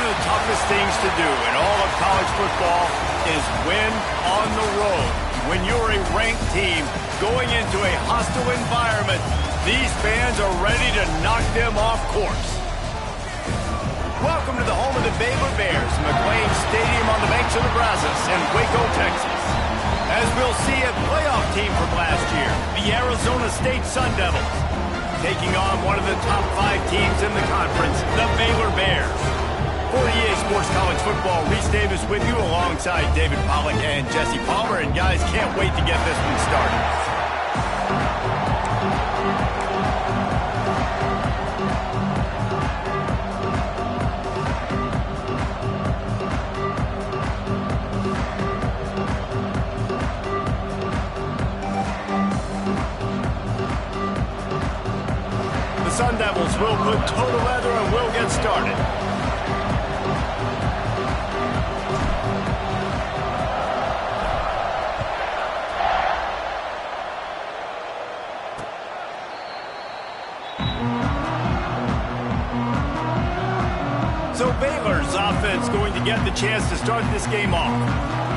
of the toughest things to do in all of college football is win on the road. When you're a ranked team going into a hostile environment, these fans are ready to knock them off course. Welcome to the home of the Baylor Bears, McLean Stadium on the banks of the Brazos in Waco, Texas. As we'll see a playoff team from last year, the Arizona State Sun Devils, taking on one of the top 5 teams in the conference, the Baylor Bears. For EA Sports College Football, Reese Davis with you alongside David Pollack and Jesse Palmer. And guys, can't wait to get this one started. Sun Devils will put total leather and we'll get started. So Baylor's offense going to get the chance to start this game off.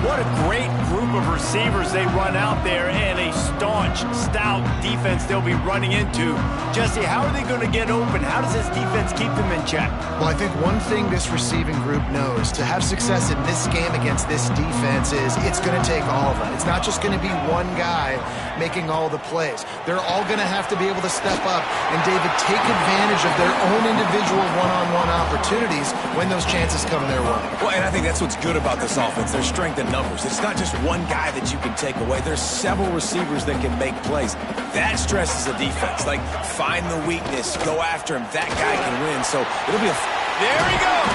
What a great group of receivers they run out there, and a staunch, stout defense they'll be running into. Jesse, how are they going to get open? How does this defense keep them in check? Well, I think one thing this receiving group knows, to have success in this game against this defense, is it's going to take all of them. It's not just going to be one guy making all the plays. They're all going to have to be able to step up and, David, take advantage of their own individual one-on-one opportunities when those chances come their way. Well, and I think that's what's good about this offense, their strength in numbers. It's not just one guy that you can take away. There's several receivers that can make plays. That stresses the defense. Like, find the weakness, go after him. That guy can win. So it'll be a... There he goes!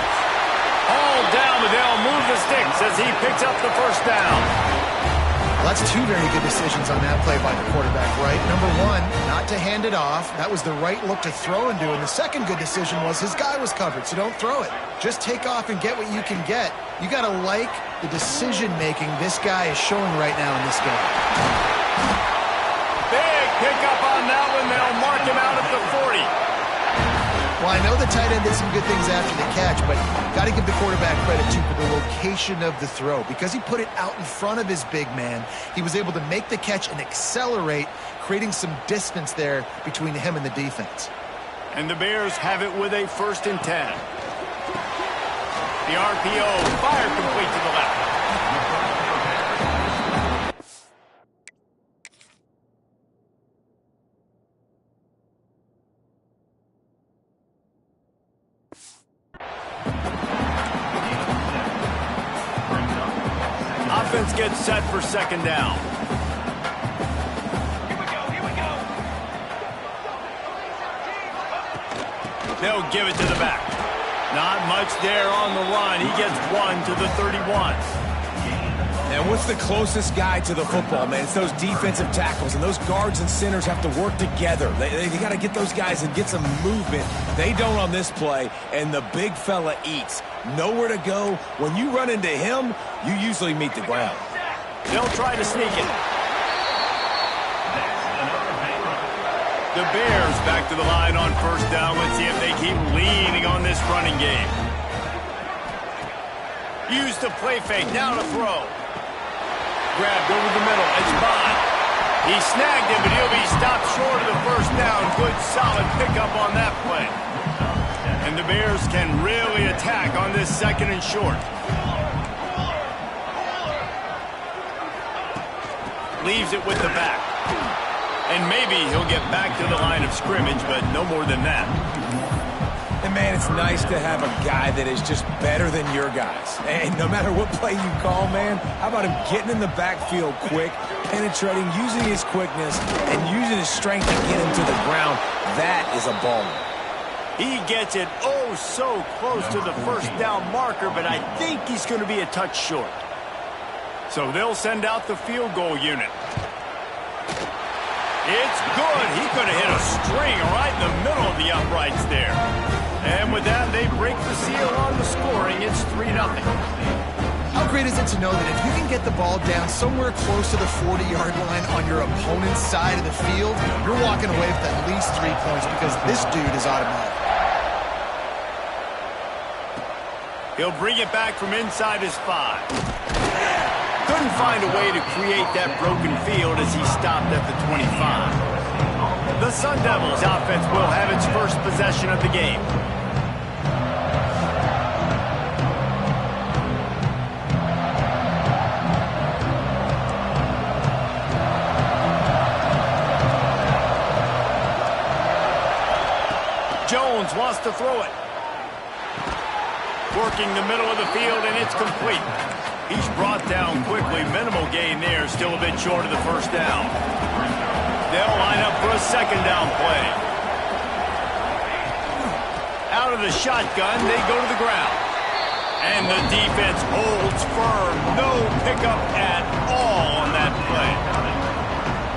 All down, but they'll move the sticks as he picks up the first down. Well, that's 2 very good decisions on that play by the quarterback, right? Number 1, not to hand it off. That was the right look to throw into. And the second good decision was his guy was covered, so don't throw it. Just take off and get what you can get. You got to like the decision-making this guy is showing right now in this game. Big pickup on that one. They'll mark him out at the 40. Well, I know the tight end did some good things after the catch, but got to give the quarterback credit, too, for the location of the throw. Because he put it out in front of his big man, he was able to make the catch and accelerate, creating some distance there between him and the defense. And the Bears have it with a 1st and 10. The RPO, fire complete to the left. Offense gets set for 2nd down. Here we go. They'll give it to the back. Not much there on the run. He gets 1 to the 31. And what's the closest guy to the football, man? It's those defensive tackles, and those guards and centers have to work together. They got to get those guys and get some movement. They don't on this play, and the big fella eats. Nowhere to go. When you run into him, you usually meet the ground. They'll try to sneak it. The Bears back to the line on 1st down. Let's see if they keep leaning on this running game. Use the play fake. Now to throw. Grabbed over the middle. It's Bond. He snagged him, but he'll be stopped short of the 1st down. Good, solid pickup on that play. And the Bears can really attack on this 2nd and short. Leaves it with the back. And maybe he'll get back to the line of scrimmage, but no more than that. And, man, it's nice to have a guy that is just better than your guys. And no matter what play you call, man, how about him getting in the backfield quick, penetrating, using his quickness, and using his strength to get him to the ground. That is a baller. He gets it oh so close to the 1st down marker, but I think he's going to be a touch short. So they'll send out the field goal unit. It's good. He could have hit a string right in the middle of the uprights there. And with that, they break the seal on the scoring. It's 3-0. How great is it to know that if you can get the ball down somewhere close to the 40-yard line on your opponent's side of the field, you're walking away with at least 3 points because this dude is automatic. He'll bring it back from inside his 5. Couldn't find a way to create that broken field as he stopped at the 25. The Sun Devils offense will have its first possession of the game. Jones wants to throw it. Working the middle of the field, and it's complete. He's brought down quickly. Minimal gain there, still a bit short of the first down. They'll line up for a second down play. Out of the shotgun, they go to the ground. And the defense holds firm. No pickup at all on that play.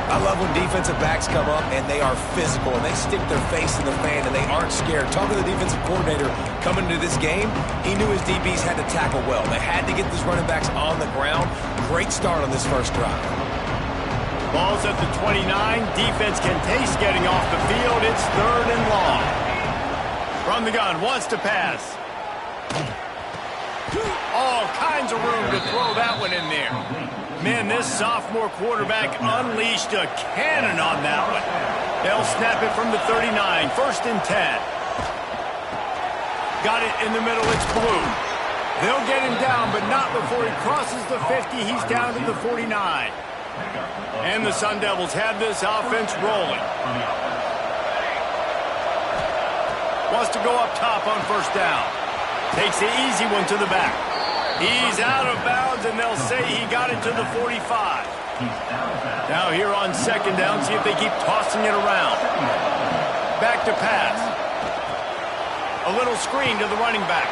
I love when defensive backs come up and they are physical and they stick their face in the fan and they aren't scared. Talking to the defensive coordinator coming into this game, he knew his DBs had to tackle well. They had to get these running backs on the ground. Great start on this first drive. Ball's at the 29. Defense can taste getting off the field. It's 3rd and long. From the gun, wants to pass. All kinds of room to throw that one in there. Man, this sophomore quarterback unleashed a cannon on that one. They'll snap it from the 39. 1st and 10. Got it in the middle. It's blue. They'll get him down, but not before he crosses the 50. He's down to the 49. And the Sun Devils have this offense rolling. Wants to go up top on 1st down. Takes the easy one to the back. He's out of bounds, and they'll say he got it to the 45. Now here on 2nd down, see if they keep tossing it around. Back to pass. A little screen to the running back.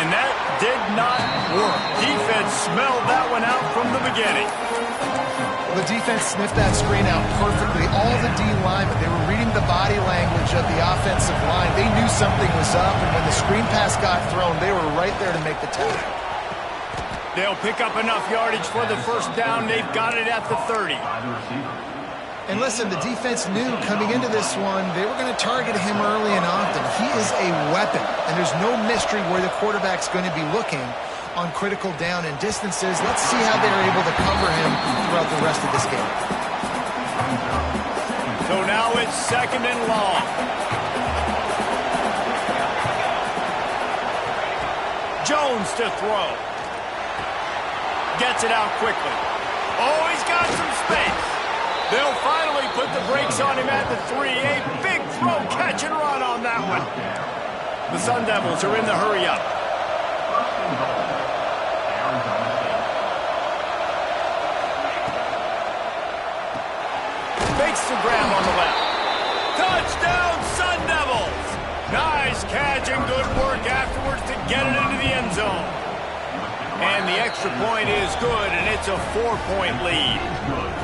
And that did not work. Defense smelled that one out from the beginning. The defense sniffed that screen out perfectly. All the D linemen, they were reading the body language of the offensive line. They knew something was up, and when the screen pass got thrown, they were right there to make the tackle. They'll pick up enough yardage for the 1st down. They've got it at the 30. And listen, the defense knew coming into this one, they were going to target him early and often. He is a weapon, and there's no mystery where the quarterback's going to be looking on critical down and distances. Let's see how they're able to cover him throughout the rest of this game. So now it's 2nd and long. Jones to throw. Gets it out quickly. Oh, he's got some space. They'll finally put the brakes on him at the 3. A big throw, catch and run on that one. The Sun Devils are in the hurry up. Makes the grab on the left. Touchdown, Sun Devils! Nice catch and good work afterwards to get it into the end zone. And the extra point is good, and it's a 4-point lead.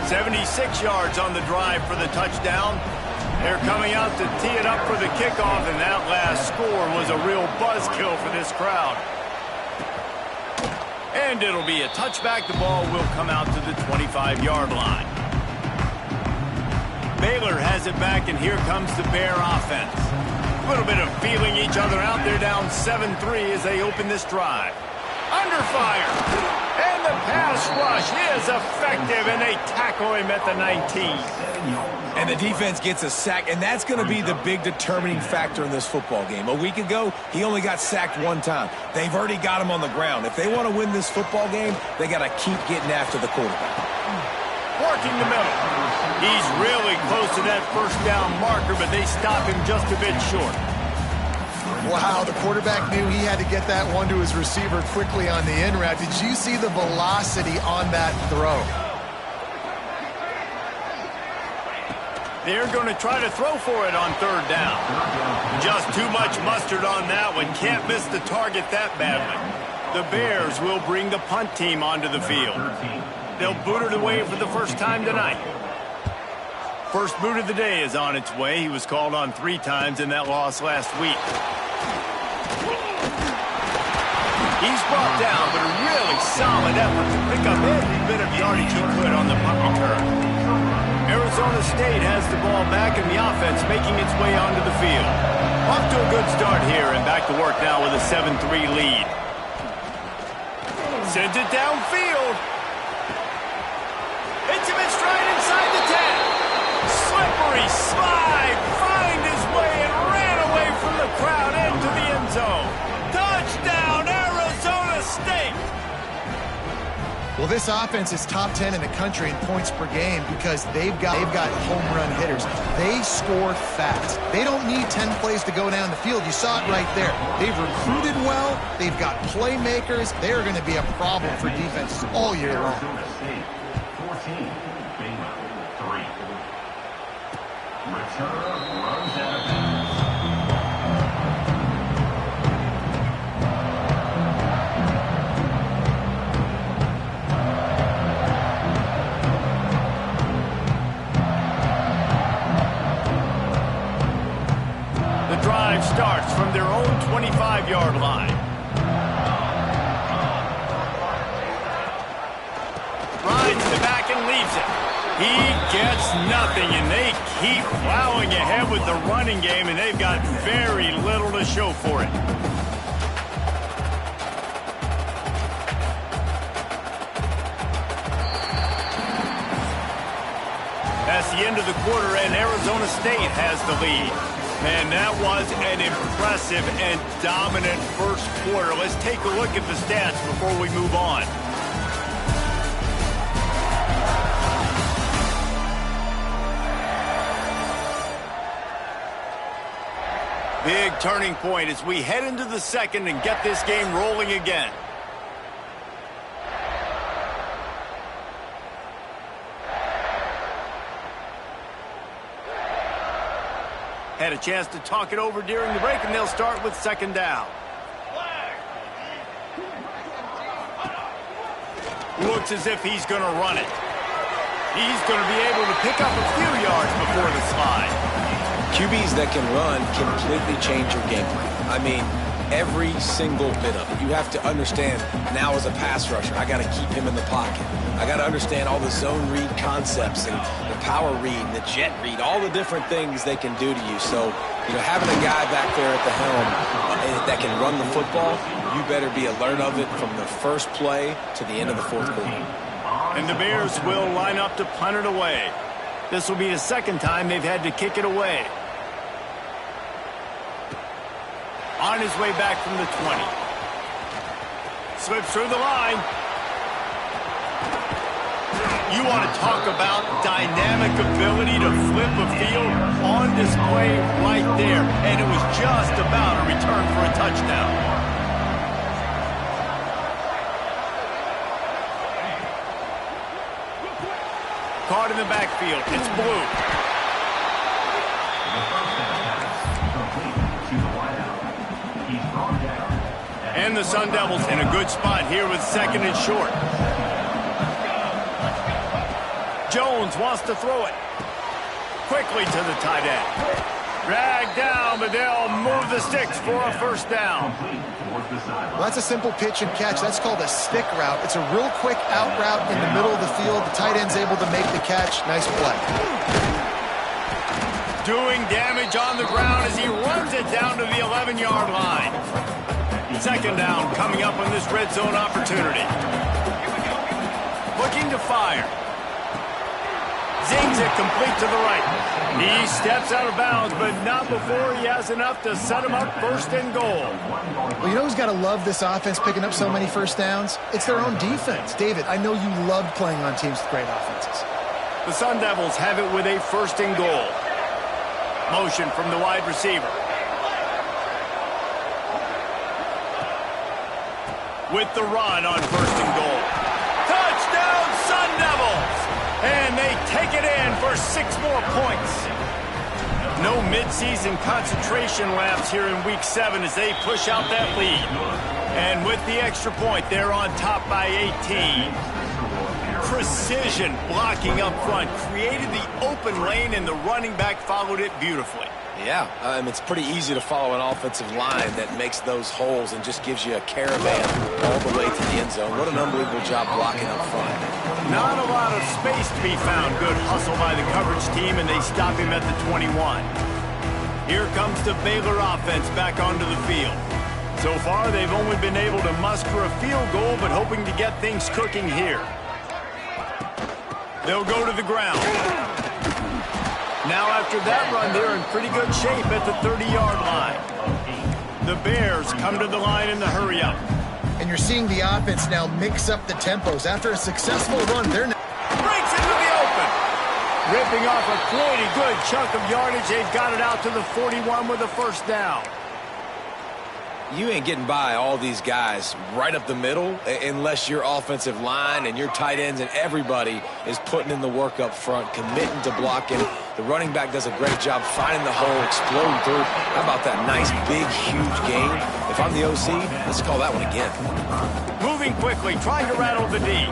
76 yards on the drive for the touchdown. They're coming out to tee it up for the kickoff, and that last score was a real buzzkill for this crowd. And it'll be a touchback. The ball will come out to the 25-yard line. Baylor has it back, and here comes the Bear offense. A little bit of feeling each other out. They're down 7-3 as they open this drive. Under fire. And the pass rush is effective, and they tackle him at the 19. And the defense gets a sack, and that's going to be the big determining factor in this football game. A week ago, he only got sacked 1 time. They've already got him on the ground. If they want to win this football game, they got to keep getting after the quarterback. Working the middle. He's really close to that 1st down marker, but they stop him just a bit short. Wow, the quarterback knew he had to get that one to his receiver quickly on the in route. Did you see the velocity on that throw? They're going to try to throw for it on 3rd down. Just too much mustard on that one. Can't miss the target that badly. The Bears will bring the punt team onto the field. They'll boot it away for the first time tonight. First boot of the day is on its way. He was called on 3 times in that loss last week. He's brought down, but a really solid effort to pick up every bit of yardage he could on the punt return. Arizona State has the ball back, and the offense making its way onto the field. Off to a good start here, and back to work now with a 7-3 lead. Sends it downfield. Hits him in stride inside the 10. Slippery slide. Find his way and ran away from the crowd into the end zone. Touchdown, Arizona State. Well, this offense is top 10 in the country in points per game because they've got home run hitters. They score fast. They don't need 10 plays to go down the field. You saw it right there. They've recruited well. They've got playmakers. They are going to be a problem for defenses all year long. 14, bingo, 3. Return runs out of bounds. The drive starts from their own 25-yard line. Rides to the back and leaves it. He gets nothing, and they keep plowing ahead with the running game, and they've got very little to show for it. That's the end of the quarter, and Arizona State has the lead. And that was an impressive and dominant first quarter. Let's take a look at the stats before we move on. Big turning point as we head into the second and get this game rolling again. Had a chance to talk it over during the break, and they'll start with second down. Looks as if he's going to run it. He's going to be able to pick up a few yards before the slide. QBs that can run completely change your game plan. I mean, every single bit of it. You have to understand now as a pass rusher, I got to keep him in the pocket. I got to understand all the zone read concepts and the power read and the jet read, all the different things they can do to you. So, having a guy back there at the helm that can run the football, you better be alert of it from the first play to the end of the fourth quarter. And the Bears will line up to punt it away. This will be the second time they've had to kick it away. On his way back from the 20. Slips through the line. You want to talk about dynamic ability to flip a field on display right there. And it was just about a return for a touchdown. Caught in the backfield. It's Blue. And the Sun Devils in a good spot here with second and short. Jones wants to throw it. Quickly to the tight end. Dragged down, but they'll move the sticks for a first down. Well, that's a simple pitch and catch. That's called a stick route. It's a real quick out route in the middle of the field. The tight end's able to make the catch. Nice play. Doing damage on the ground as he runs it down to the 11-yard line. Second down coming up on this red zone opportunity. Looking to fire. Zings it complete to the right. He steps out of bounds, but not before he has enough to set him up first and goal. Well, you know who's got to love this offense picking up so many first downs? It's their own defense. David, I know you loved playing on teams with great offenses. The Sun Devils have it with a first and goal. Motion from the wide receiver. With the run on first and goal. Touchdown, Sun Devils! And they take it in for 6 more points. No midseason concentration laps here in Week 7 as they push out that lead. And with the extra point, they're on top by 18. Precision blocking up front created the open lane, and the running back followed it beautifully. Yeah, it's pretty easy to follow an offensive line that makes those holes and just gives you a caravan all the way to the end zone. What an unbelievable job blocking up front. Not a lot of space to be found. Good hustle by the coverage team, and they stop him at the 21. Here comes the Baylor offense back onto the field. So far, they've only been able to muster a field goal, but hoping to get things cooking here. They'll go to the ground. Now, after that run, they're in pretty good shape at the 30-yard line. The Bears come to the line in the hurry-up. And you're seeing the offense now mix up the tempos. After a successful run, they're now... Breaks into the open. Ripping off a pretty good chunk of yardage. They've got it out to the 41 with a first down. You ain't getting by all these guys right up the middle unless your offensive line and your tight ends and everybody is putting in the work up front, committing to blocking. The running back does a great job finding the hole, exploding through. How about that nice, big, huge gain? If I'm the OC, let's call that one again. Moving quickly, trying to rattle the D.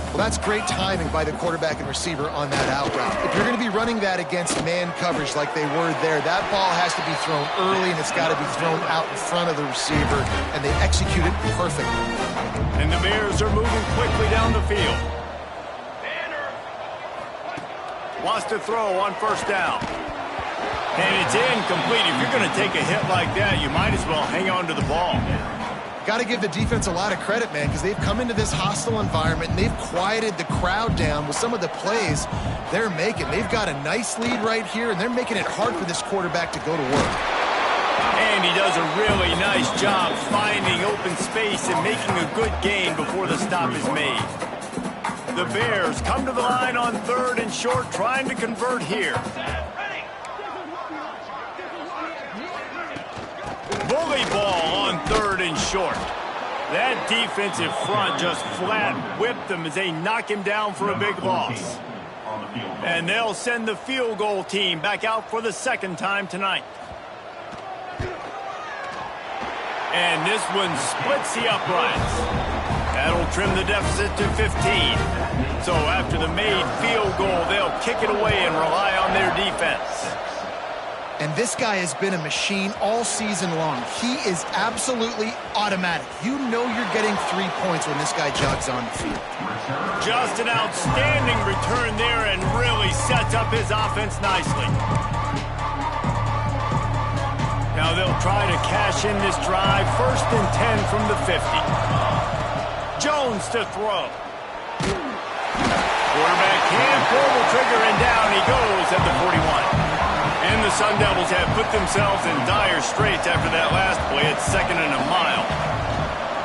Well, that's great timing by the quarterback and receiver on that out route. If you're going to be running that against man coverage like they were there, that ball has to be thrown early, and it's got to be thrown out in front of the receiver, and they execute it perfectly. And the Bears are moving quickly down the field. Wants to throw on first down. And it's incomplete. If you're going to take a hit like that, you might as well hang on to the ball. Got to give the defense a lot of credit, man, because they've come into this hostile environment and they've quieted the crowd down with some of the plays they're making. They've got a nice lead right here, and they're making it hard for this quarterback to go to work. And he does a really nice job finding open space and making a good gain before the stop is made. The Bears come to the line on 3rd and short, trying to convert here. Bully ball on 3rd and short. That defensive front just flat whipped them as they knock him down for a big loss. And they'll send the field goal team back out for the 2nd time tonight. And this one splits the uprights. That'll trim the deficit to 15. So after the made field goal, they'll kick it away and rely on their defense. And this guy has been a machine all season long. He is absolutely automatic. You know you're getting 3 points when this guy jogs on the field. Just an outstanding return there and really sets up his offense nicely. Now they'll try to cash in this drive. 1st and 10 from the 50. Jones to throw. Quarterback can't pull the trigger, and down he goes at the 41. And the Sun Devils have put themselves in dire straits after that last play. It's 2nd and a mile.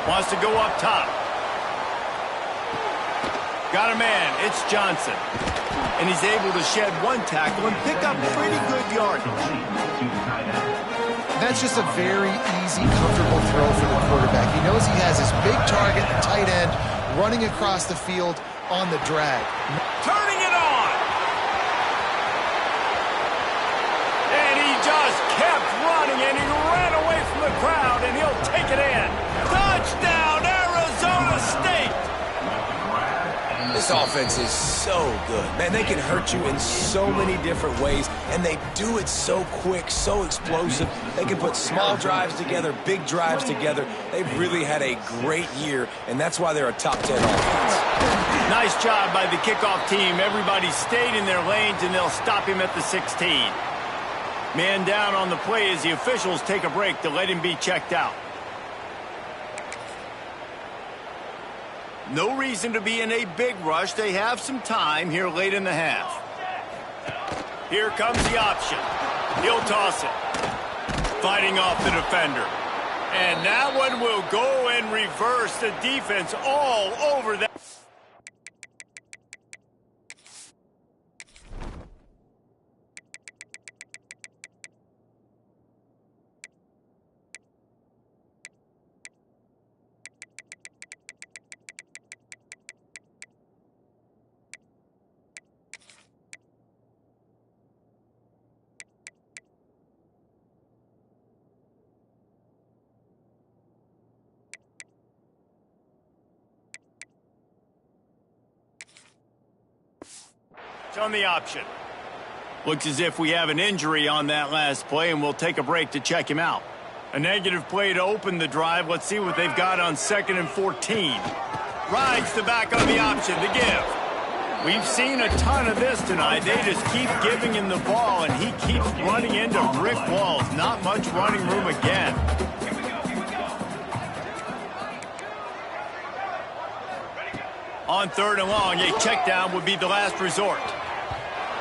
Wants to go up top. Got a man. It's Johnson. And he's able to shed 1 tackle and pick up pretty good yardage. That's just a very easy, comfortable throw for the quarterback. He knows he has his big target, the tight end, running across the field on the drag. Turning it on. And he just kept running, and he ran away from the crowd, and he'll take it in. Touchdown, Arizona State. This offense is so good. Man, they can hurt you in so many different ways, and they do it so quick, so explosive. They can put small drives together, big drives together. They've really had a great year, and that's why they're a top 10 offense. Nice job by the kickoff team. Everybody stayed in their lanes, and they'll stop him at the 16. Man down on the play as the officials take a break to let him be checked out. No reason to be in a big rush. They have some time here late in the half. Here comes the option. He'll toss it. Fighting off the defender. And that one will go and reverse the defense all over that. On the option. Looks as if we have an injury on that last play, and we'll take a break to check him out. A negative play to open the drive. Let's see what they've got on 2nd and 14. Rides the back on the option to give. We've seen a ton of this tonight. They just keep giving him the ball, and he keeps running into brick walls. Not much running room again. On 3rd and long, a check down would be the last resort.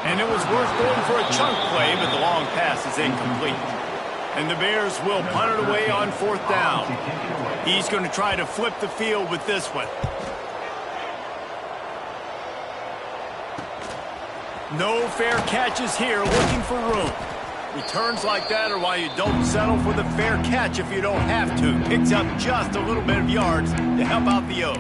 And it was worth going for a chunk play, but the long pass is incomplete. And the Bears will punt it away on 4th down. He's going to try to flip the field with this one. No fair catches here, looking for room. Returns like that are why you don't settle for the fair catch if you don't have to. Picks up just a little bit of yards to help out the O.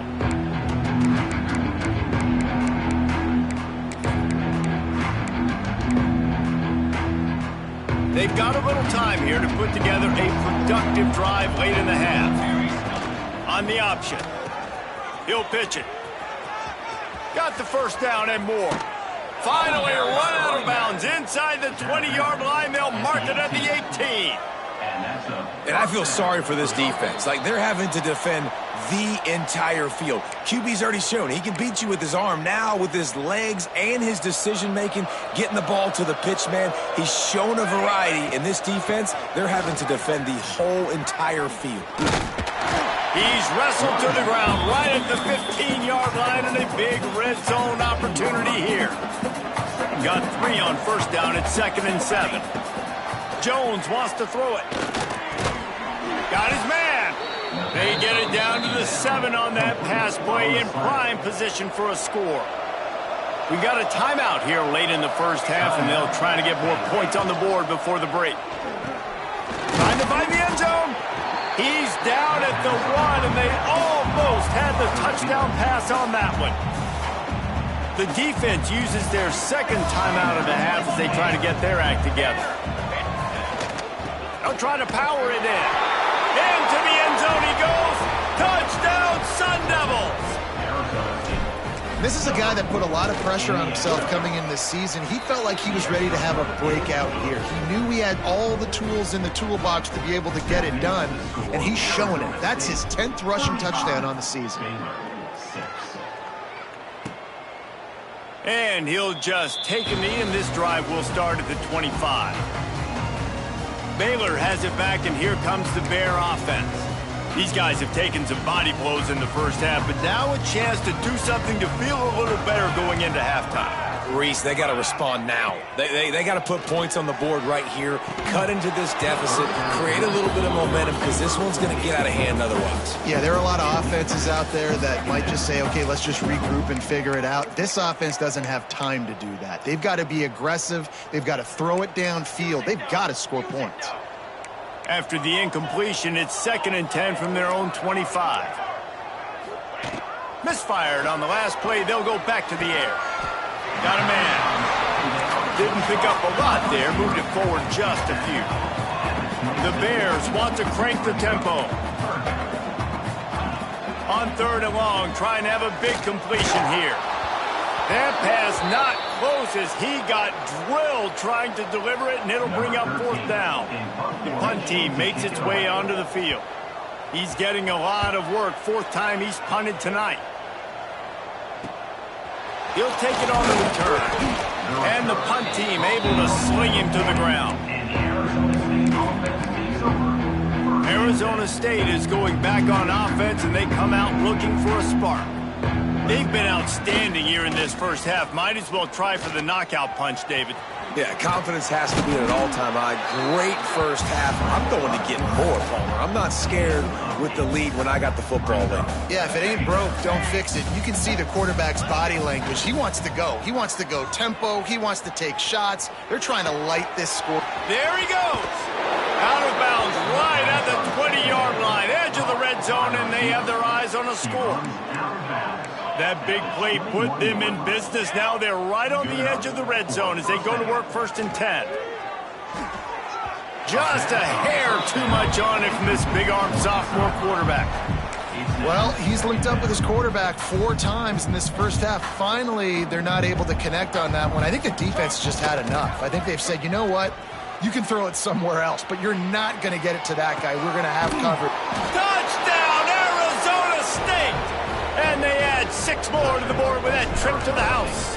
They've got a little time here to put together a productive drive late in the half. On the option. He'll pitch it. Got the first down and more. Finally run out of bounds inside the 20-yard line. They'll mark it at the 18. And I feel sorry for this defense. Like, they're having to defend the entire field. QB's already shown he can beat you with his arm. Now with his legs and his decision-making, getting the ball to the pitch man, he's shown a variety. In this defense, they're having to defend the whole entire field. He's wrestled to the ground right at the 15-yard line, and a big red zone opportunity here. Got 3 on first down at 2nd and 7. Jones wants to throw it. Got his man. They get it down to the 7 on that pass play, in prime position for a score. We got a timeout here late in the first half, and they'll try to get more points on the board before the break. Trying to find the end zone. He's down at the 1, and they almost had the touchdown pass on that one. The defense uses their second timeout of the half as they try to get their act together. They'll try to power it in. Into the end zone he goes. Touchdown, Sun Devils! This is a guy that put a lot of pressure on himself coming in this season. He felt like he was ready to have a breakout year. He knew he had all the tools in the toolbox to be able to get it done, and he's showing it. That's his 10th rushing touchdown on the season. And he'll just take a knee, and this drive will start at the 25. Baylor has it back, and here comes the Bear offense. These guys have taken some body blows in the first half, but now a chance to do something to feel a little better going into halftime. Reese, they got to respond now. They got to put points on the board right here, cut into this deficit, create a little bit of momentum, because this one's going to get out of hand otherwise. Yeah, there are a lot of offenses out there that might just say, okay, let's just regroup and figure it out. This offense doesn't have time to do that. They've got to be aggressive. They've got to throw it downfield. They've got to score points. After the incompletion, it's 2nd and 10 from their own 25. Misfired on the last play. They'll go back to the air. Got a man. Didn't pick up a lot there. Moved it forward just a few. The Bears want to crank the tempo. On 3rd and long, trying to have a big completion here. That pass not close as he got drilled trying to deliver it, and it'll bring up 4th down. The punt team makes its way onto the field. He's getting a lot of work. 4th time he's punted tonight. He'll take it on the return. And the punt team able to sling him to the ground. Arizona State is going back on offense, and they come out looking for a spark. They've been outstanding here in this first half. Might as well try for the knockout punch, David. Yeah, confidence has to be at an all-time high. Great first half. I'm going to get more, Palmer. I'm not scared with the lead when I got the football in. Yeah, if it ain't broke, don't fix it. You can see the quarterback's body language. He wants to go. He wants to go tempo. He wants to take shots. They're trying to light this score. There he goes. Out of bounds right at the 20-yard line. Edge of the red zone, and they have their eyes on a score. That big play put them in business. Now they're right on the edge of the red zone as they go to work 1st and 10. Just a hair too much on it from this big-arm sophomore quarterback. Well, he's linked up with his quarterback 4 times in this first half. Finally, they're not able to connect on that one. I think the defense just had enough. I think they've said, you know what? You can throw it somewhere else, but you're not going to get it to that guy. We're going to have cover. Touchdown, Arizona State! And they add 6 more to the board with that trip to the house.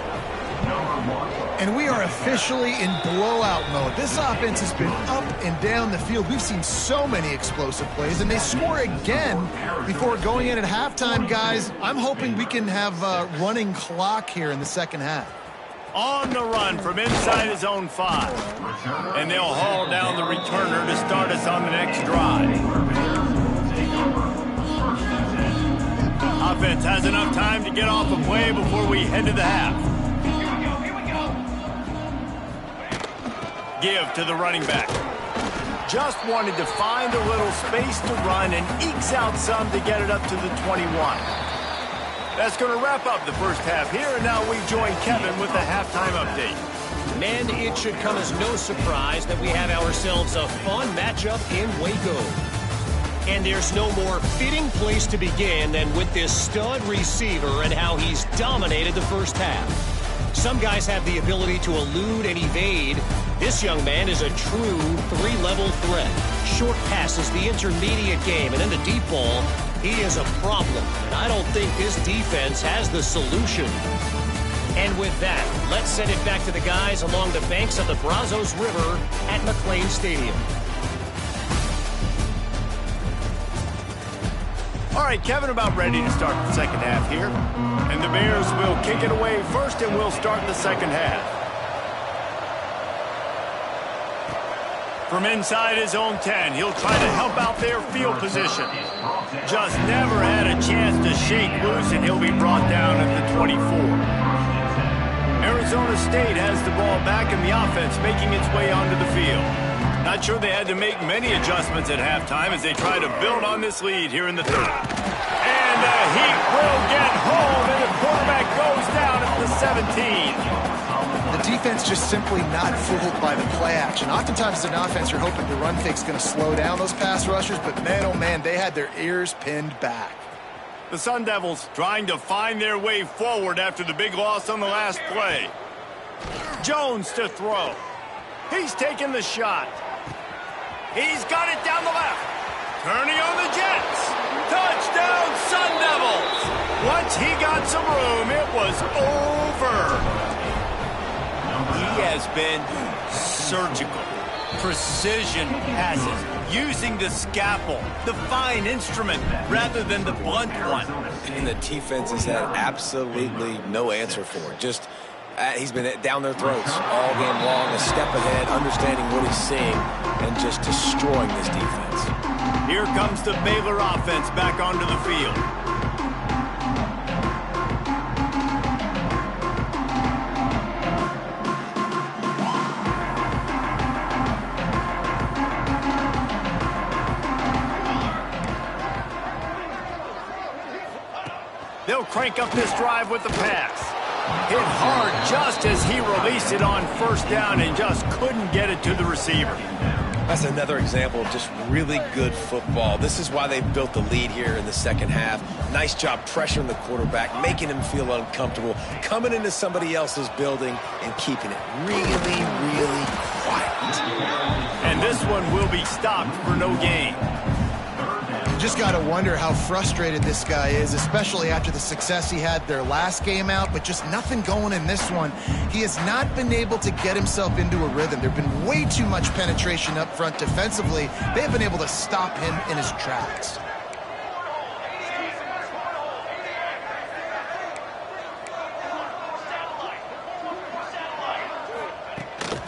And we are officially in blowout mode. This offense has been up and down the field. We've seen so many explosive plays, and they score again before going in at halftime, guys. I'm hoping we can have a running clock here in the second half. On the run from inside his own 5. And they'll haul down the returner to start us on the next drive. Offense has enough time to get off a play before we head to the half. Give to the running back. Just wanted to find a little space to run and ekes out some to get it up to the 21. That's going to wrap up the first half here, and now we join Kevin with the halftime update. Man, it should come as no surprise that we have ourselves a fun matchup in Waco. And there's no more fitting place to begin than with this stud receiver and how he's dominated the first half. Some guys have the ability to elude and evade. This young man is a true three-level threat. Short passes, the intermediate game, and in the deep ball, he is a problem. And I don't think this defense has the solution. And with that, let's send it back to the guys along the banks of the Brazos River at McLean Stadium. All right, Kevin, about ready to start the second half here. And the Bears will kick it away first, and we'll start the second half. From inside his own 10, he'll try to help out their field position. Just never had a chance to shake loose, and he'll be brought down at the 24. Arizona State has the ball back, and the offense making its way onto the field. Not sure they had to make many adjustments at halftime as they try to build on this lead here in the third. And the Heat will get home, and the quarterback goes down at the 17. The defense just simply not fooled by the play action. Oftentimes as an offense, you're hoping the run fake's going to slow down those pass rushers, but man, oh man, they had their ears pinned back. The Sun Devils trying to find their way forward after the big loss on the last play. Jones to throw. He's taking the shot. He's got it down the left. Turning on the Jets. Touchdown, Sun Devils. Once he got some room, it was over. He has been surgical. Precision passes. Using the scalpel, the fine instrument, rather than the blunt one. And the defense has had absolutely no answer for it. Just he's been down their throats all game long, a step ahead, understanding what he's seeing, and just destroying this defense. Here comes the Baylor offense back onto the field. They'll crank up this drive with the pass. Hit hard just as he released it on first down and just couldn't get it to the receiver. That's another example of just really good football. This is why they've built the lead here in the second half. Nice job pressuring the quarterback, making him feel uncomfortable, coming into somebody else's building and keeping it really, really quiet. And this one will be stopped for no gain. Just got to wonder how frustrated this guy is, especially after the success he had their last game out, but just nothing going in this one. He has not been able to get himself into a rhythm. There have been way too much penetration up front defensively. They've been able to stop him in his tracks.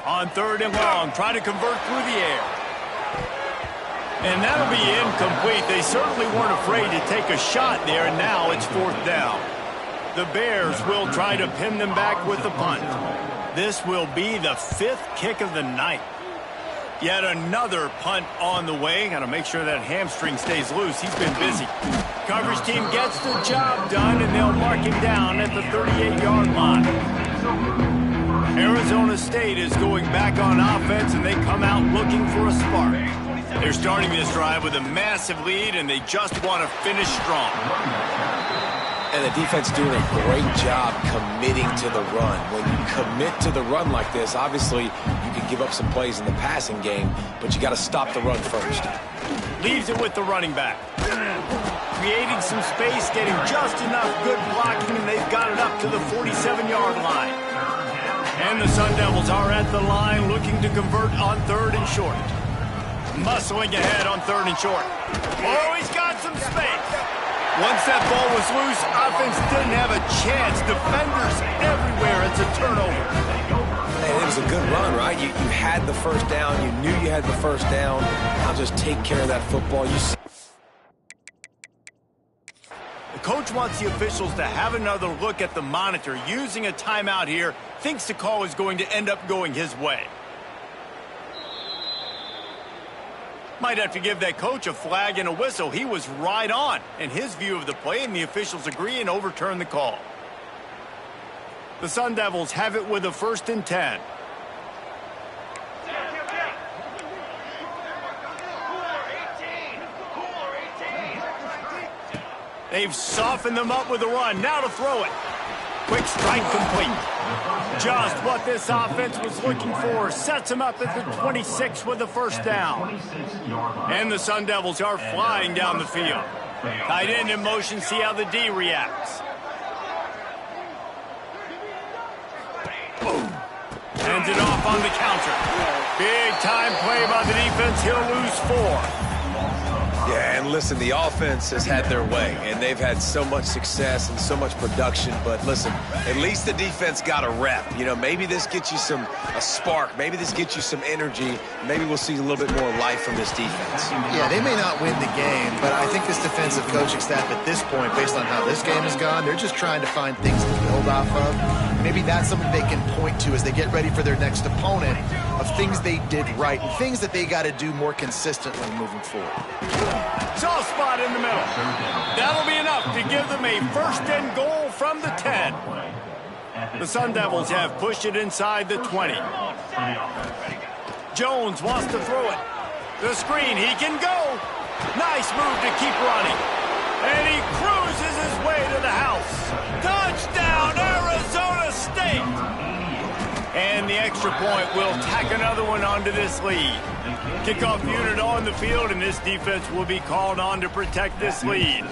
On third and long, try to convert through the air. And that'll be incomplete. They certainly weren't afraid to take a shot there, and now it's fourth down. The Bears will try to pin them back with the punt. This will be the fifth kick of the night. Yet another punt on the way. Got to make sure that hamstring stays loose. He's been busy. Coverage team gets the job done, and they'll mark him down at the 38-yard line. Arizona State is going back on offense, and they come out looking for a spark. They're starting this drive with a massive lead, and they just want to finish strong. And the defense doing a great job committing to the run. When you commit to the run like this, obviously you can give up some plays in the passing game, but you got to stop the run first. Leaves it with the running back. Creating some space, getting just enough good blocking, and they've got it up to the 47-yard line. And the Sun Devils are at the line looking to convert on 3rd and short. Muscling ahead on 3rd and short. Oh, he's got some space. Once that ball was loose, offense didn't have a chance. Defenders everywhere. It's a turnover. And it was a good run, right? You had the first down. You knew you had the first down. Now just take care of that football. The coach wants the officials to have another look at the monitor. Using a timeout here, thinks the call is going to end up going his way. Might have to give that coach a flag and a whistle. He was right on in his view of the play, and the officials agree and overturn the call. The Sun Devils have it with a 1st and 10. They've softened them up with a run. Now to throw it. Quick strike complete. Just what this offense was looking for. Sets them up at the 26 with the 1st down. And the Sun Devils are flying down the field. Tight end in motion. See how the D reacts. Boom. Ends it off on the counter. Big time play by the defense. He'll lose 4. Yeah, and listen, the offense has had their way, and they've had so much success and so much production. But listen, at least the defense got a rep. You know, maybe this gets you a spark. Maybe this gets you some energy. Maybe we'll see a little bit more life from this defense. Yeah, they may not win the game, but I think this defensive coaching staff at this point, based on how this game has gone, they're just trying to find things to build off of. Maybe that's something they can point to as they get ready for their next opponent, of things they did right and things that they got to do more consistently moving forward. Soft spot in the middle. That'll be enough to give them a 1st and goal from the 10. The Sun Devils have pushed it inside the 20. Jones wants to throw it. The screen, he can go. Nice move to keep running. And he cruises his way to the house. Touchdown, Arizona State! And the extra point will tack another one onto this lead. Kickoff unit on the field, and this defense will be called on to protect this lead.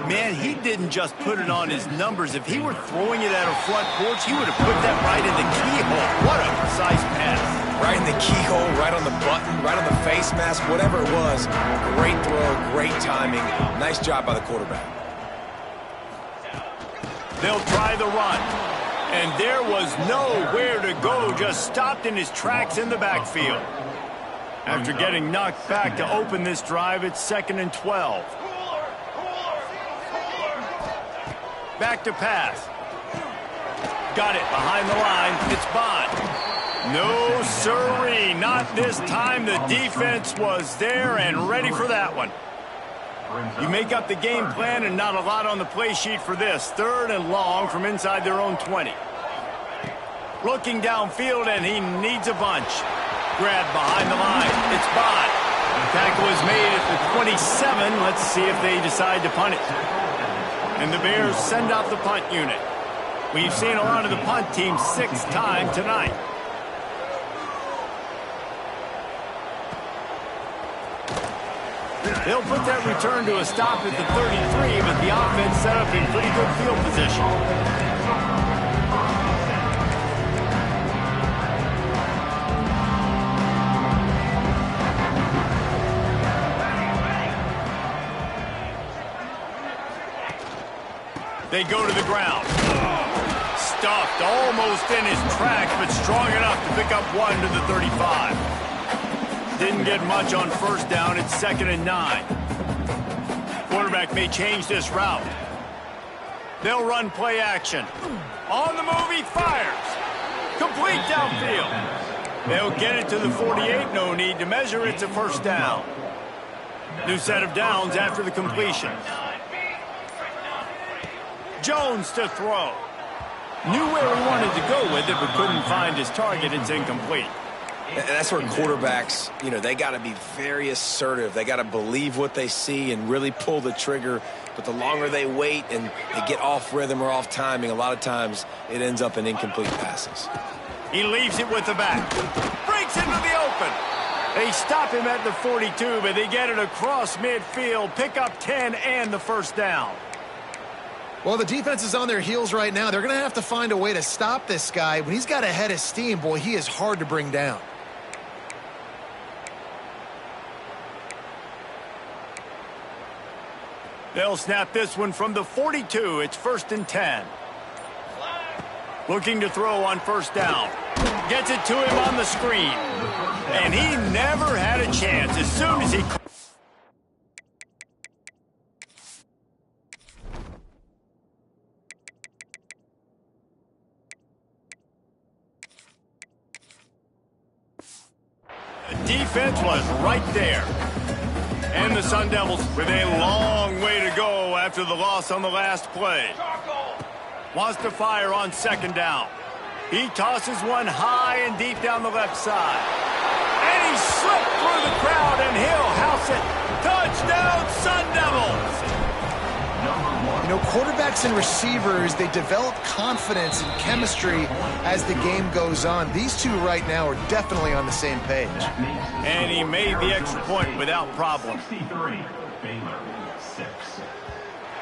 Man, he didn't just put it on his numbers. If he were throwing it at a front porch, he would have put that right in the keyhole. What a precise pass. Right in the keyhole, right on the button, right on the face mask, whatever it was. Great throw, great timing. Nice job by the quarterback. They'll try the run. And there was nowhere to go, just stopped in his tracks in the backfield. After getting knocked back to open this drive, it's 2nd and 12. Back to pass. Got it behind the line. It's Bond. No sirree, not this time. The defense was there and ready for that one. You make up the game plan and not a lot on the play sheet for this. 3rd and long from inside their own 20. Looking downfield, and he needs a bunch. Grab behind the line. It's Bond. Tackle is made at the 27. Let's see if they decide to punt it. And the Bears send out the punt unit. We've seen a lot of the punt team 6 times tonight. They'll put that return to a stop at the 33, but the offense set up in pretty good field position. They go to the ground. Stuffed almost in his tracks, but strong enough to pick up 1 to the 35. Didn't get much on 1st down. It's 2nd and 9. Quarterback may change this route. They'll run play action. On the move, he fires. Complete downfield. They'll get it to the 48. No need to measure. It's a 1st down. New set of downs after the completion. Jones to throw. Knew where he wanted to go with it, but couldn't find his target. It's incomplete. And that's where quarterbacks, you know, they got to be very assertive. They got to believe what they see and really pull the trigger. But the longer they wait and they get off rhythm or off timing, a lot of times it ends up in incomplete passes. He leaves it with the back. Breaks into the open. They stop him at the 42, but they get it across midfield. Pick up 10 and the 1st down. Well, the defense is on their heels right now. They're going to have to find a way to stop this guy. When he's got a head of steam, boy, he is hard to bring down. They'll snap this one from the 42. It's 1st and 10. Looking to throw on 1st down. Gets it to him on the screen. And he never had a chance as soon as he... The defense was right there. And the Sun Devils with a long way to go after the loss on the last play. Wants to fire on 2nd down. He tosses one high and deep down the left side. And he slipped through the crowd, and he'll house it. Touchdown, Sun Devils! You know, quarterbacks and receivers, they develop confidence and chemistry as the game goes on. These two right now are definitely on the same page. And he made the extra point without problem. 63, Baylor 6.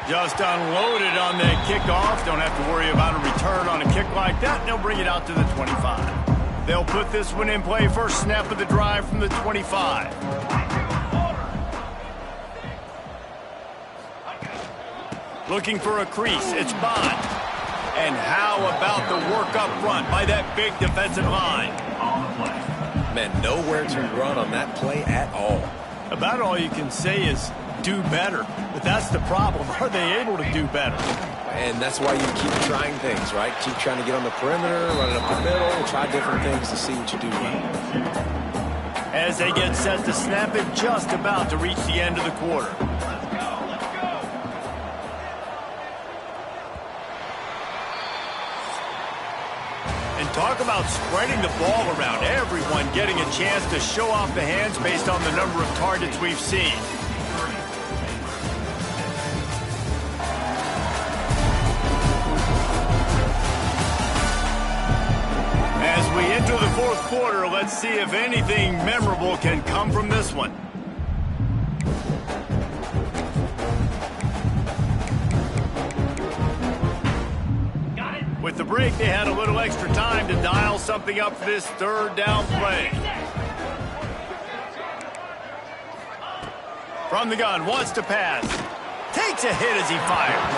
Just unloaded on that kickoff. Don't have to worry about a return on a kick like that. They'll bring it out to the 25. They'll put this one in play. First snap of the drive from the 25. Looking for a crease. It's Bond. And how about the work up front by that big defensive line? Man, nowhere to run on that play at all. About all you can say is do better. But that's the problem. Are they able to do better? And that's why you keep trying things, right? Keep trying to get on the perimeter, run it up the middle, try different things to see what you do well. As they get set to snap it, just about to reach the end of the quarter. And talk about spreading the ball around. Everyone getting a chance to show off the hands based on the number of targets we've seen. As we enter the 4th quarter, let's see if anything memorable can come from this one. With the break, they had a little extra time to dial something up for this 3rd down play. From the gun, wants to pass. Takes a hit as he fires.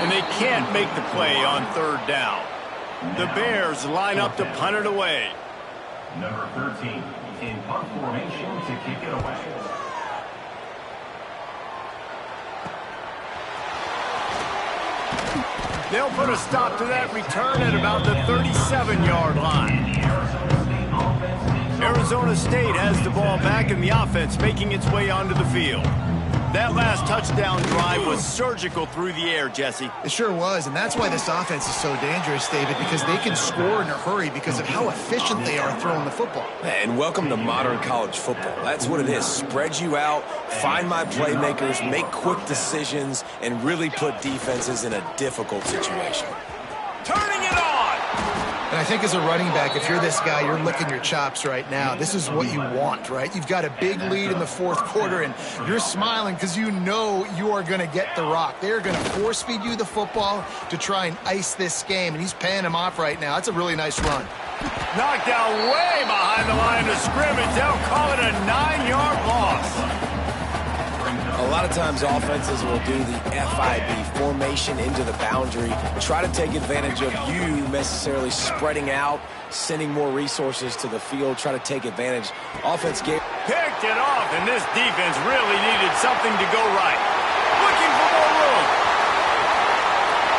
And they can't make the play on 3rd down. The Bears line up to punt it away. Number 13 in punt formation to kick it away. They'll put a stop to that return at about the 37-yard line. Arizona State has the ball back, and the offense making its way onto the field. That last touchdown drive was surgical through the air, Jesse. It sure was, and that's why this offense is so dangerous, David, because they can score in a hurry because of how efficient they are throwing the football. And welcome to modern college football. That's what it is. Spread you out, find my playmakers, make quick decisions, and really put defenses in a difficult situation. Turning it on! And I think as a running back, if you're this guy, you're licking your chops right now. This is what you want, right? You've got a big lead in the 4th quarter, and you're smiling because you know you are going to get the rock. They're going to force-feed you the football to try and ice this game, and he's paying him off right now. That's a really nice run. Knocked down way behind the line of scrimmage. They'll call it a 9-yard loss. A lot of times offenses will do the FIB, formation into the boundary, try to take advantage of you necessarily spreading out, sending more resources to the field, try to take advantage. Offense picked it off, and this defense really needed something to go right. Looking for more room.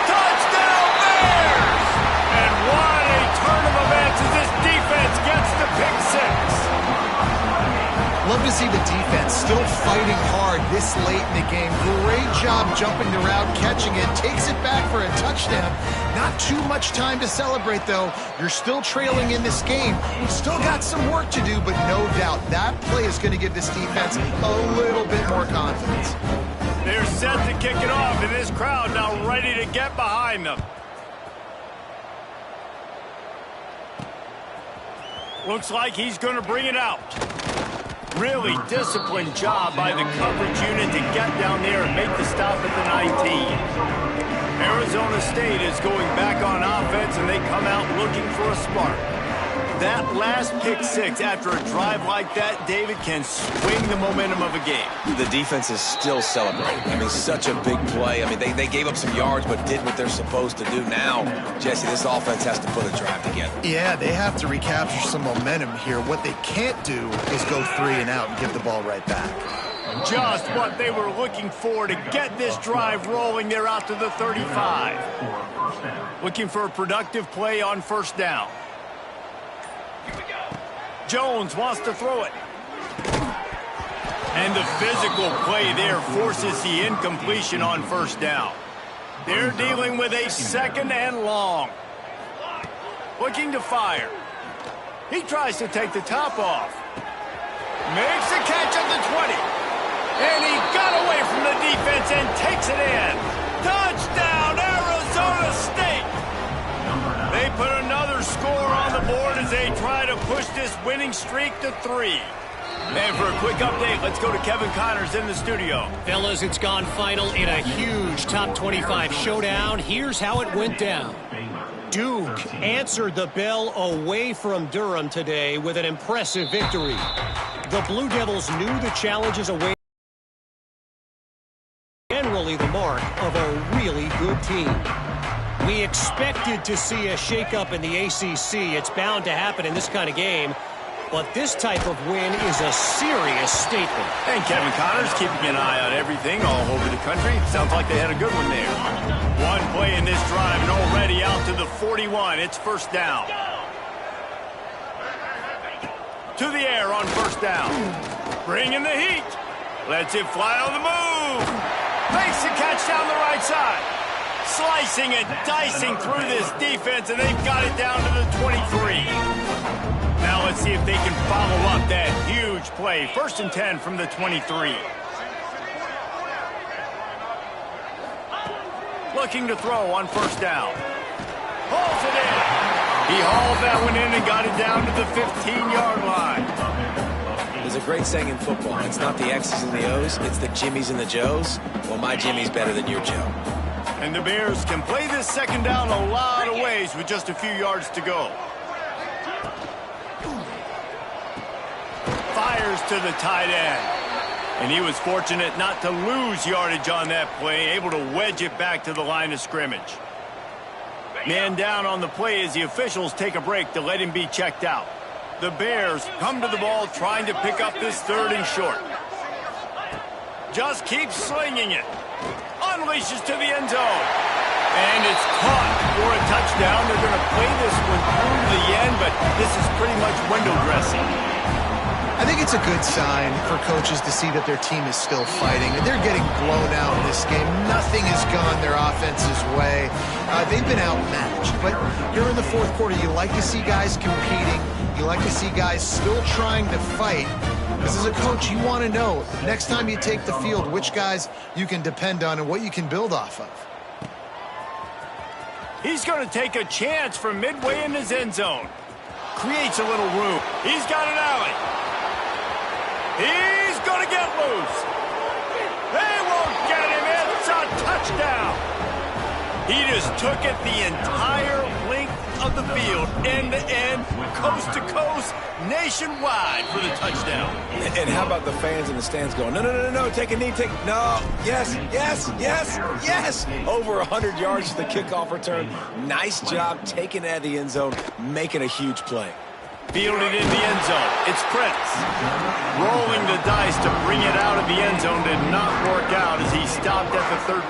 Touchdown Bears! And what a turn of events as this defense gets the pick 6. Love to see the defense still fighting hard this late in the game. Great job jumping the route, catching it, takes it back for a touchdown. Not too much time to celebrate, though. You're still trailing in this game. We've still got some work to do, but no doubt that play is going to give this defense a little bit more confidence. They're set to kick it off, and this crowd now ready to get behind them. Looks like he's going to bring it out. Really disciplined job by the coverage unit to get down there and make the stop at the 19. Arizona State is going back on offense, and they come out looking for a spark. That last pick six after a drive like that, David, can swing the momentum of a game. The defense is still celebrating. I mean, such a big play. I mean, they gave up some yards but did what they're supposed to do. Now, Jesse, this offense has to put a drive together. Yeah, they have to recapture some momentum here. What they can't do is go 3 and out and give the ball right back. Just what they were looking for to get this drive rolling. They're out to the 35. Looking for a productive play on first down. Jones wants to throw it. And the physical play there forces the incompletion on first down. They're dealing with a second and long. Looking to fire. He tries to take the top off. Makes the catch at the 20. And he got away from the defense and takes it in. Touchdown, Arizona State! They put another score on the board as they try to push this winning streak to 3. And for a quick update, let's go to Kevin Connors in the studio. Fellas, it's gone final in a huge top 25 showdown. Here's how it went down. Duke answered the bell away from Durham today with an impressive victory. The Blue Devils knew the challenges away. Generally the mark of a really good team. We expected to see a shakeup in the ACC. It's bound to happen in this kind of game. But this type of win is a serious statement. And Kevin Connors keeping an eye on everything all over the country. Sounds like they had a good one there. One play in this drive and already out to the 41. It's first down. To the air on first down. Bringing the heat. Lets it fly on the move. Makes the catch down the right side. Slicing and dicing through this defense, and they've got it down to the 23. Now let's see if they can follow up that huge play. First and 10 from the 23. Looking to throw on first down. Hauls it in. He hauled that one in and got it down to the 15-yard line. There's a great saying in football. It's not the X's and the O's, it's the Jimmies and the Joes. Well, my Jimmy's better than your Joe. And the Bears can play this second down a lot of ways with just a few yards to go. Fires to the tight end. And he was fortunate not to lose yardage on that play, able to wedge it back to the line of scrimmage. Man down on the play as the officials take a break to let him be checked out. The Bears come to the ball trying to pick up this third and short. Just keeps slinging it. Unleashes to the end zone. And it's caught for a touchdown. They're going to play this one through the end, but this is pretty much window dressing. I think it's a good sign for coaches to see that their team is still fighting. They're getting blown out in this game. Nothing has gone their offense's way. They've been outmatched. But here in the fourth quarter, you like to see guys competing. You like to see guys still trying to fight. Because as a coach, you want to know, next time you take the field, which guys you can depend on and what you can build off of. He's going to take a chance from midway in his end zone. Creates a little room. He's got an alley. He's going to get loose. They won't get him. It's a touchdown. He just took it the entire length of the field, end to end, coast to coast, nationwide for the touchdown. And how about the fans in the stands going, no, no, no, no, take a knee, no, yes, yes, yes, yes. Over 100 yards to the kickoff return. Nice job taking it out of the end zone, making a huge play. Fielded in the end zone. It's Prince. Rolling the dice to bring it out of the end zone did not work out as he stopped at the 13.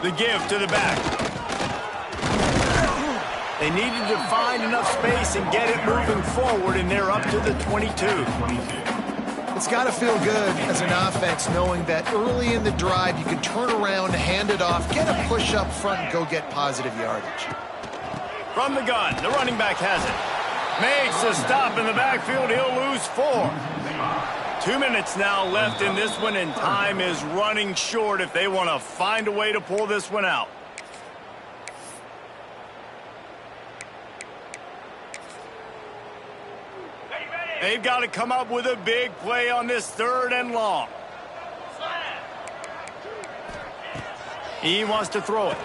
The give to the back. They needed to find enough space and get it moving forward, and they're up to the 22. It's got to feel good as an offense knowing that early in the drive you can turn around, hand it off, get a push up front, and go get positive yardage. From the gun, the running back has it. Makes a stop in the backfield. He'll lose 4. 2 minutes now left in this one, and time is running short if they want to find a way to pull this one out. They've got to come up with a big play on this 3rd and long. He wants to throw it.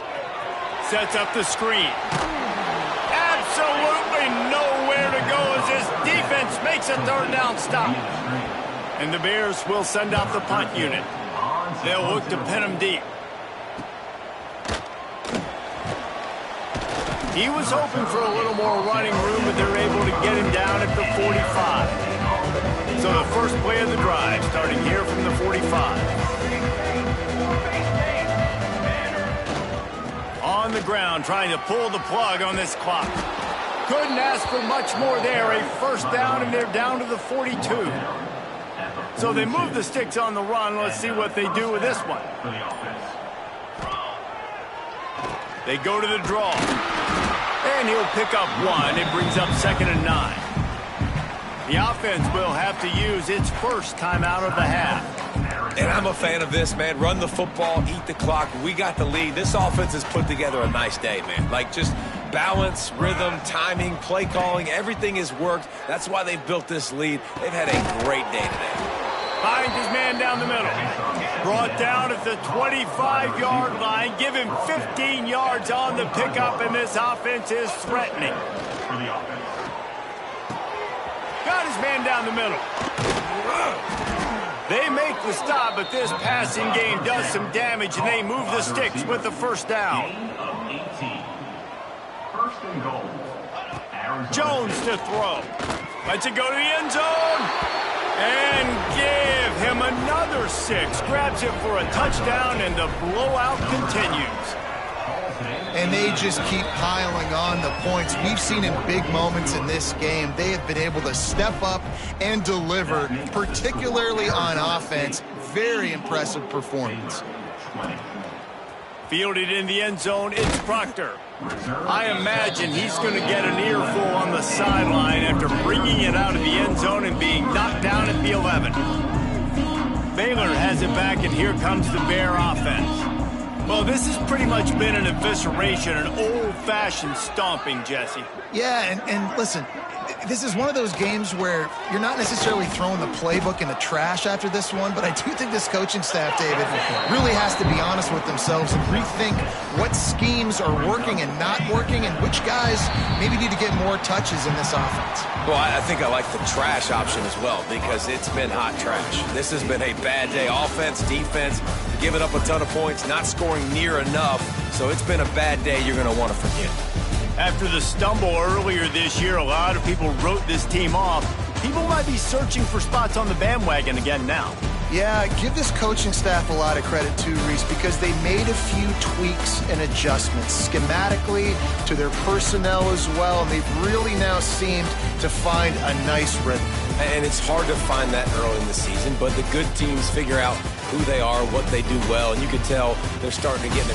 Sets up the screen. Absolutely nowhere to go as this defense makes a 3rd down stop. And the Bears will send out the punt unit. They'll look to pin him deep. He was hoping for a little more running room, but they're able to get him down at the 45. So the first play of the drive, starting here from the 45. On the ground, trying to pull the plug on this clock. Couldn't ask for much more there. A 1st down, and they're down to the 42. So they move the sticks on the run. Let's see what they do with this one. They go to the draw. And he'll pick up 1. It brings up 2nd and 9. The offense will have to use its first timeout of the half. And I'm a fan of this, man. Run the football, eat the clock. We got the lead. This offense has put together a nice day, man. Like, just balance, rhythm, timing, play calling, everything has worked. That's why they've built this lead. They've had a great day today. Finds his man down the middle. Brought down at the 25-yard line. Give him 15 yards on the pickup, and this offense is threatening. Got his man down the middle. They make the stop, but this passing game does some damage, and they move the sticks with the 1st down. Jones to throw. Lets it go to the end zone. And give him another 6. Grabs it for a touchdown, and the blowout continues. And they just keep piling on the points. We've seen in big moments in this game, they have been able to step up and deliver, particularly on offense. Very impressive performance. Fielded in the end zone, it's Proctor. I imagine he's going to get an earful on the sideline after bringing it out of the end zone and being knocked down at the 11. Baylor has it back, and here comes the Bear offense. Well, this has pretty much been an evisceration, an old-fashioned stomping, Jesse. Yeah, and listen, this is one of those games where you're not necessarily throwing the playbook in the trash after this one, but I do think this coaching staff, David, really has to be honest with themselves and rethink what schemes are working and not working and which guys maybe need to get more touches in this offense. Well, I think I like the trash option as well because it's been hot trash. This has been a bad day. Offense, defense, giving up a ton of points, not scoring near enough. So it's been a bad day you're going to want to forget. After the stumble earlier this year, a lot of people wrote this team off. People might be searching for spots on the bandwagon again now. Yeah, give this coaching staff a lot of credit too, Reese, because they made a few tweaks and adjustments schematically to their personnel as well, and they've really now seemed to find a nice rhythm. And it's hard to find that early in the season, but the good teams figure out who they are, what they do well, and you can tell they're starting to get in a